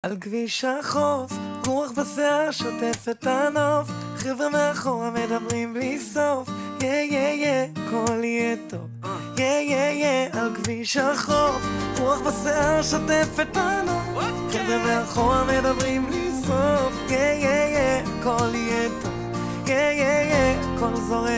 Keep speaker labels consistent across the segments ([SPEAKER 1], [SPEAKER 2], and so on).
[SPEAKER 1] על כביש החוף, רוח בשיער שוטף את הנוף, חבר'ה מאחורה מדברים בלי סוף, הכל יהיה טוב, על כביש החוף, רוח בשיער שוטף את הנוף, חבר'ה מאחורה מדברים בלי סוף, הכל יהיה טוב, הכל זורם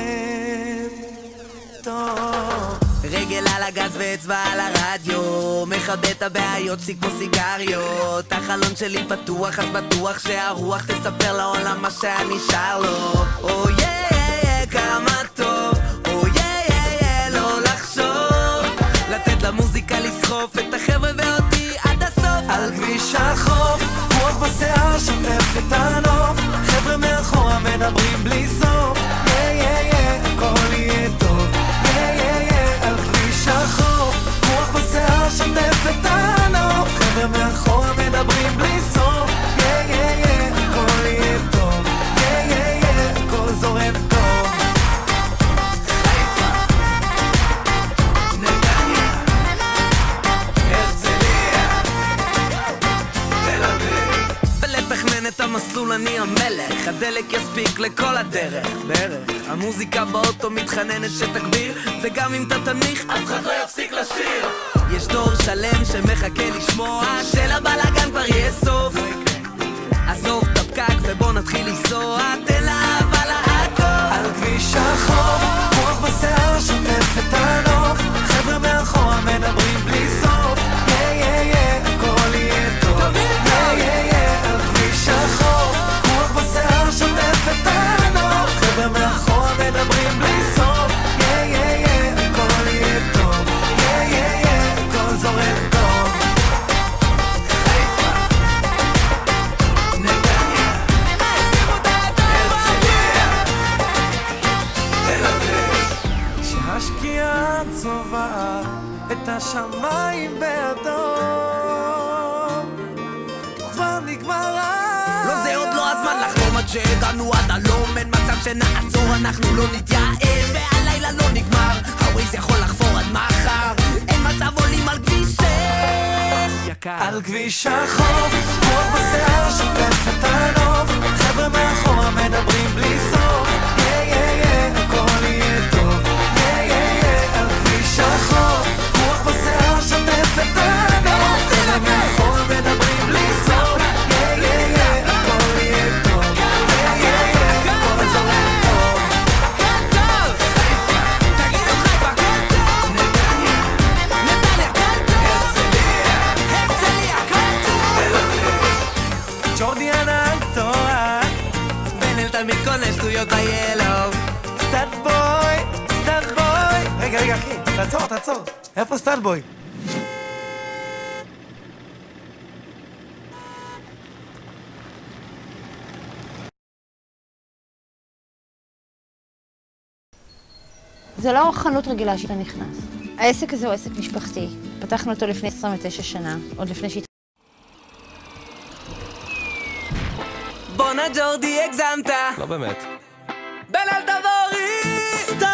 [SPEAKER 1] טוב.
[SPEAKER 2] רגל על הגז ואצבע על הרדיו, מכבה את הבעיות שלי כמו סיגריות. החלון שלי פתוח אז בטוח שהרוח תספר לעולם מה שאני שר לו. כמה טוב, לא לחשוב, לתת למוזיקה לסחוף את החבר'ה ואותי עד הסוף.
[SPEAKER 1] על כביש החוף, רוח בשיער שוטף את הנוף, חבר'ה מאחורה מדברים בלי סוף, הכל יהיה טוב, על כביש החוף, רוח בשיער שוטף את הנוף, חבר'ה מאחורה מדברים בלי סוף, הכל יהיה טוב, הכל זורם טוב. חיפה, נתניה, הרצליה, תל אביב.
[SPEAKER 2] ולתכנן את המסלול אני המלך, הדלק יספיק לכל הדרך. המוזיקה באוטו מתחננת שתגביר, וגם אם אתה תנמיך אף אחד לא יפסיק לשיר. יש דור שלם שמחכה לשמוע שלבלגן כבר יהיה סוף. עזוב את הפקק ובוא נתחיל לנסוע, תן לאהבה להכל.
[SPEAKER 1] על כביש החוף, רוח בשיער שוטף את הנוף, חבר'ה מאחורה מדברים בלי סוף, הכל יהיה טוב, על כביש החוף, רוח בשיער שוטף את הנוף, חבר'ה מאחורה מדברים בלי סוף, הכל יהיה טוב, הכל זורם טוב. חיפה, נתניה, הרצליה, תל אביב. כשהשקיעה צובעת את השמיים באדום, כבר נגמר
[SPEAKER 2] לא זה עוד לא הזמן לחלום עד שהגענו עד הלום, אין מצב שנעצור, אנחנו לא נתייאש והלילה לא נגמר, הווייז יכול לחפור עד מחר, אין מצב עולים על כביש 6 יקר.
[SPEAKER 1] על כביש החוף, רוח בשיער שוטף את הנוף, חבר'ה מאחורה מדברים בלי סוף, הכל יהיה טוב, על כביש החוף, רוח בשיער שוטף את הנוף, חבר'ה מאחורה מדברים בלי סוף, הכל יהיה טוב, הכל זורם טוב. חיפה,
[SPEAKER 2] תגידו חיפה,
[SPEAKER 1] נתניה,
[SPEAKER 2] הרצליה,
[SPEAKER 1] תל אביב. ג'ורדי ענן תורה,
[SPEAKER 2] בן אל תלמיד קונה שטויות ביילוב.
[SPEAKER 1] סטאט בוי. רגע אחי, תעצור. איפה סטאט בוי?
[SPEAKER 3] זה לא חנות רגילה שאתה נכנס. העסק הזה הוא עסק משפחתי. פתחנו אותו לפני 29 שנה, עוד לפני
[SPEAKER 2] בונה ג'ורדי הגזמת,
[SPEAKER 4] לא באמת.
[SPEAKER 2] בן אל תבורי.
[SPEAKER 1] סטאט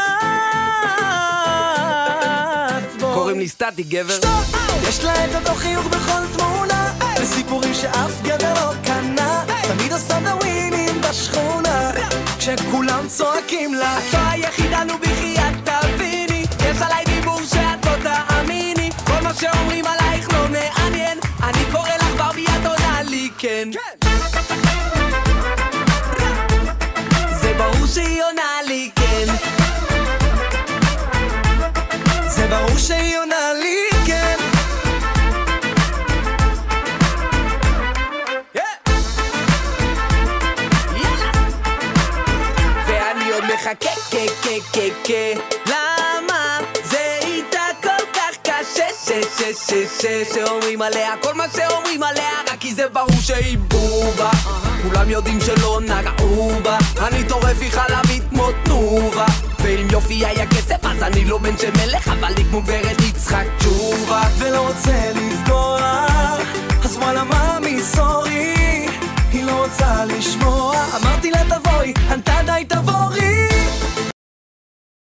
[SPEAKER 1] בוי.
[SPEAKER 2] קוראים לי סטטי גבר.
[SPEAKER 1] יש לה את אותו חיוך בכל תמונה, וסיפורים שאף גבר לא קנה, תמיד עושה דווינים בשכונה, כשכולם צועקים לה
[SPEAKER 2] את לא היחידה נו בחייאת תביני, יש עליי דיבור שאת לא תאמיני, כל מה שאומרים עלייך לא מעניין, אני קורא לך ברבי את עונה לי כן. זה ברור שהיא עונה לי כן.
[SPEAKER 1] זה ברור שהיא עונה לי כן.
[SPEAKER 2] ואני עוד מחכה למה זה איתה כל כך קשה שאומרים עליה כל מה שאומרים עליה, רק כי זה ברור שהיא בובה, כולם יודעים שלא נגעו בה, אני טורף היא חלבית כמו תנובה, ואם יופי היה כסף אז אני לא בן של מלך, אבל לי כמו גברת יצחק תשובה,
[SPEAKER 1] ולא רוצה לסגור, אז וואלה מאמי סורי, היא לא רוצה לשמוע, אמרתי לה תבואי, ענתה די תבורי,